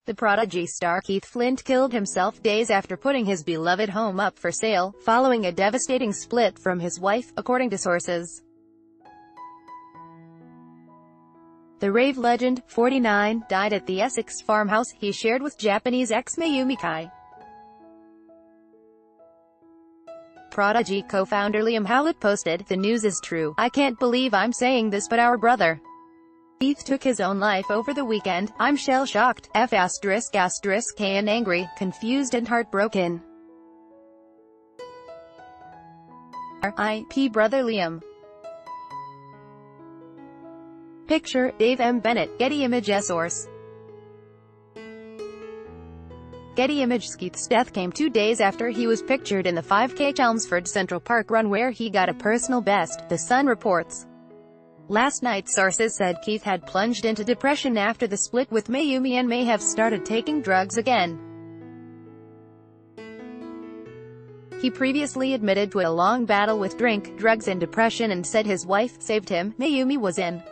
The Prodigy star Keith Flint killed himself days after putting his beloved home up for sale, following a devastating split from his wife, according to sources. The rave legend, 49, died at the Essex farmhouse he shared with Japanese ex Mayumi Kai. Prodigy co-founder Liam Howlett posted, "The news is true. I can't believe I'm saying this, but our brother Keith took his own life over the weekend. I'm shell-shocked, and angry, confused and heartbroken. R.I.P. Brother Liam." Picture, Dave M. Bennett, Getty Images source. Getty Images. Keith's death came 2 days after he was pictured in the 5K Chelmsford Central Park run where he got a personal best, The Sun reports. Last night, sources said Keith had plunged into depression after the split with Mayumi and may have started taking drugs again. He previously admitted to a long battle with drink, drugs and depression and said his wife saved him. Mayumi was in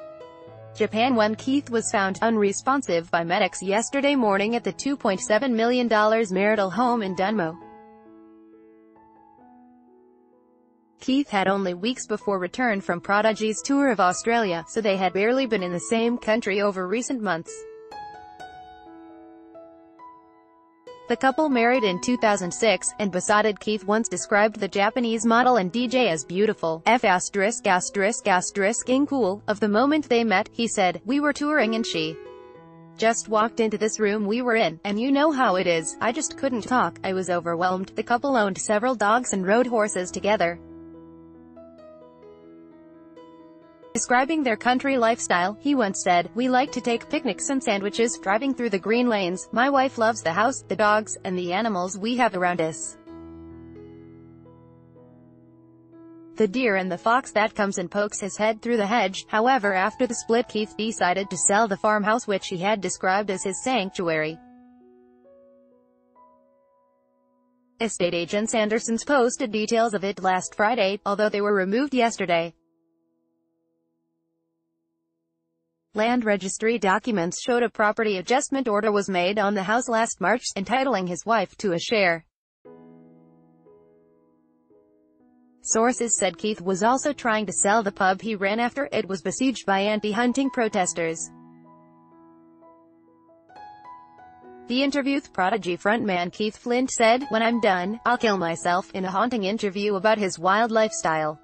Japan when Keith was found unresponsive by medics yesterday morning at the $2.7 million marital home in Dunmo. Keith had only weeks before return from Prodigy's tour of Australia, so they had barely been in the same country over recent months. The couple married in 2006, and besotted Keith once described the Japanese model and DJ as beautiful, cool. Of the moment they met, he said, "We were touring and she just walked into this room we were in, and you know how it is, I just couldn't talk, I was overwhelmed." The couple owned several dogs and rode horses together. Describing their country lifestyle, he once said, "We like to take picnics and sandwiches, driving through the green lanes. My wife loves the house, the dogs, and the animals we have around us. The deer and the fox that comes and pokes his head through the hedge." However, after the split, Keith decided to sell the farmhouse which he had described as his sanctuary. Estate agents Andersons posted details of it last Friday, although they were removed yesterday. Land registry documents showed a property adjustment order was made on the house last March, entitling his wife to a share. Sources said Keith was also trying to sell the pub he ran after it was besieged by anti-hunting protesters. The interview with Prodigy frontman Keith Flint said, "When I'm done, I'll kill myself," in a haunting interview about his wild lifestyle.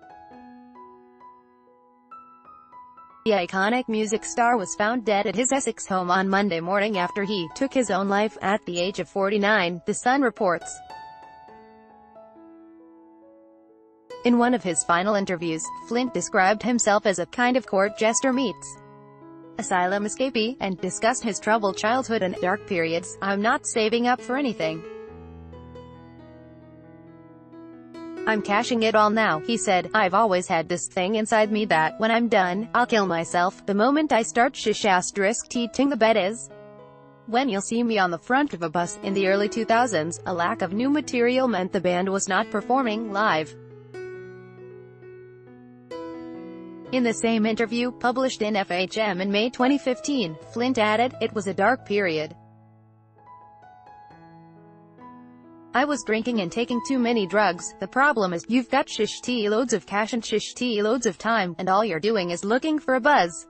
The iconic music star was found dead at his Essex home on Monday morning after he took his own life at the age of 49, The Sun reports. In one of his final interviews, Flint described himself as a kind of court jester meets asylum escapee, and discussed his troubled childhood and dark periods. "I'm not saving up for anything. I'm cashing it all now," he said. "I've always had this thing inside me that, when I'm done, I'll kill myself. The moment I start teaching the bed is when you'll see me on the front of a bus." In the early 2000s, a lack of new material meant the band was not performing live. In the same interview, published in FHM in May 2015, Flint added, "It was a dark period. I was drinking and taking too many drugs. The problem is, you've got loads of cash and loads of time, and all you're doing is looking for a buzz."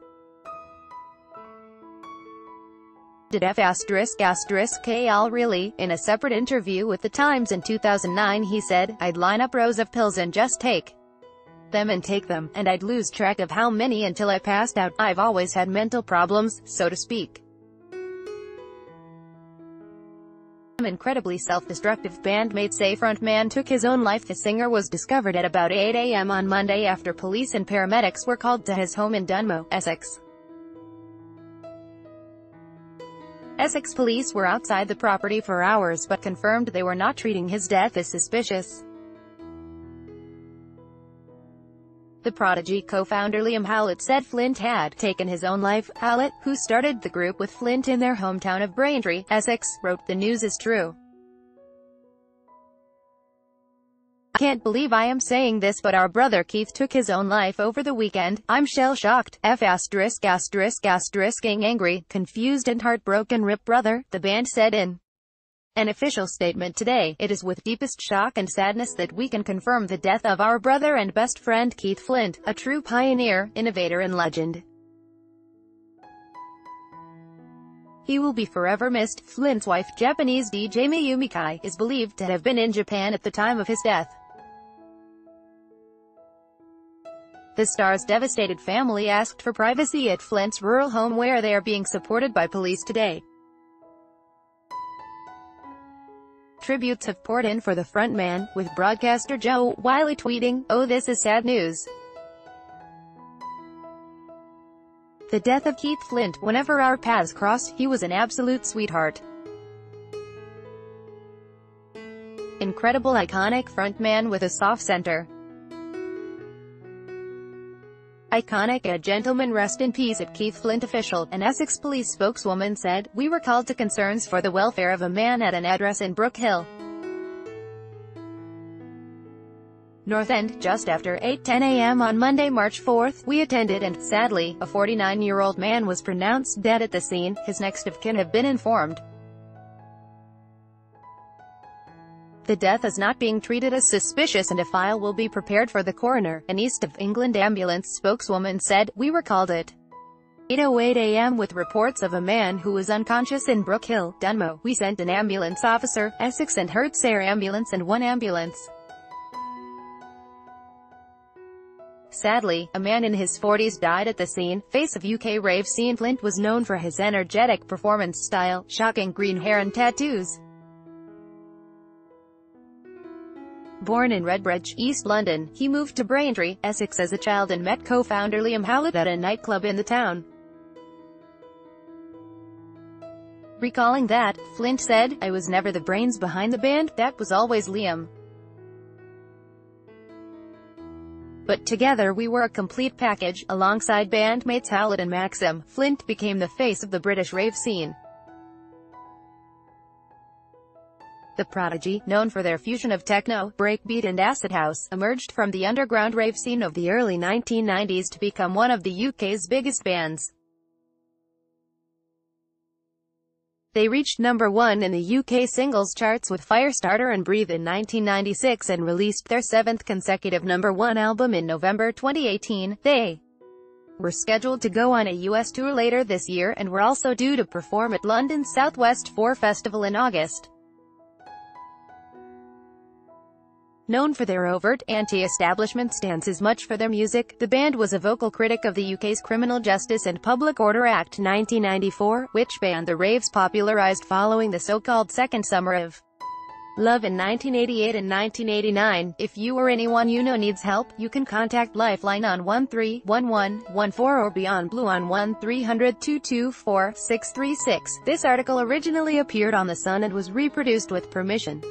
Did F***KL really? In a separate interview with The Times in 2009 he said, "I'd line up rows of pills and just take them, and I'd lose track of how many until I passed out. I've always had mental problems, so to speak. Incredibly self-destructive," bandmates say. Frontman took his own life. The singer was discovered at about 8 a.m. on Monday after police and paramedics were called to his home in Dunmo, Essex. Essex police were outside the property for hours but confirmed they were not treating his death as suspicious. The Prodigy co-founder Liam Howlett said Flint had taken his own life. Howlett, who started the group with Flint in their hometown of Braintree, Essex, wrote, "The news is true. Can't believe I am saying this, but our brother Keith took his own life over the weekend. I'm shell-shocked. Angry, confused and heartbroken. Rip brother, the band said in an official statement today. It is with deepest shock and sadness that we can confirm the death of our brother and best friend Keith Flint, a true pioneer, innovator and legend. He will be forever missed. Flint's wife, Japanese DJ Mayumi Kai, is believed to have been in Japan at the time of his death. The star's devastated family asked for privacy at Flint's rural home, where they are being supported by police today. Tributes have poured in for the frontman, with broadcaster Joe Wiley tweeting, "Oh, this is sad news. The death of Keith Flint. Whenever our paths crossed, he was an absolute sweetheart. Incredible, iconic frontman with a soft center. Iconic, a gentleman. Rest in peace." At Keith Flint official, an Essex police spokeswoman said, "We were called to concerns for the welfare of a man at an address in Brook Hill, North End, just after 8:10 a.m. on Monday, March 4th. We attended and, sadly, a 49-year-old man was pronounced dead at the scene. His next of kin have been informed. The death is not being treated as suspicious and a file will be prepared for the coroner." An East of England ambulance spokeswoman said, "We were called at 8:08 a.m. with reports of a man who was unconscious in Brook Hill, Dunmow. We sent an ambulance officer, Essex and Hertz Air Ambulance and one ambulance. Sadly, a man in his 40s died at the scene." Face of UK rave scene, Flint was known for his energetic performance style, shocking green hair and tattoos. Born in Redbridge, East London, he moved to Braintree, Essex as a child and met co-founder Liam Howlett at a nightclub in the town. Recalling that, Flint said, "I was never the brains behind the band, that was always Liam. But together we were a complete package." Alongside bandmates Howlett and Maxim, Flint became the face of the British rave scene. The Prodigy, known for their fusion of techno, breakbeat and acid house, emerged from the underground rave scene of the early 1990s to become one of the UK's biggest bands. They reached #1 in the UK singles charts with Firestarter and Breathe in 1996 and released their 7th consecutive #1 album in November 2018. They were scheduled to go on a US tour later this year, and were also due to perform at London's Southwest 4 Festival in August. Known for their overt, anti-establishment stance as much for their music, the band was a vocal critic of the UK's Criminal Justice and Public Order Act 1994, which banned the raves popularised following the so-called Second Summer of Love in 1988 and 1989. If you or anyone you know needs help, you can contact Lifeline on 131114 or Beyond Blue on 1-300-224-636. This article originally appeared on The Sun and was reproduced with permission.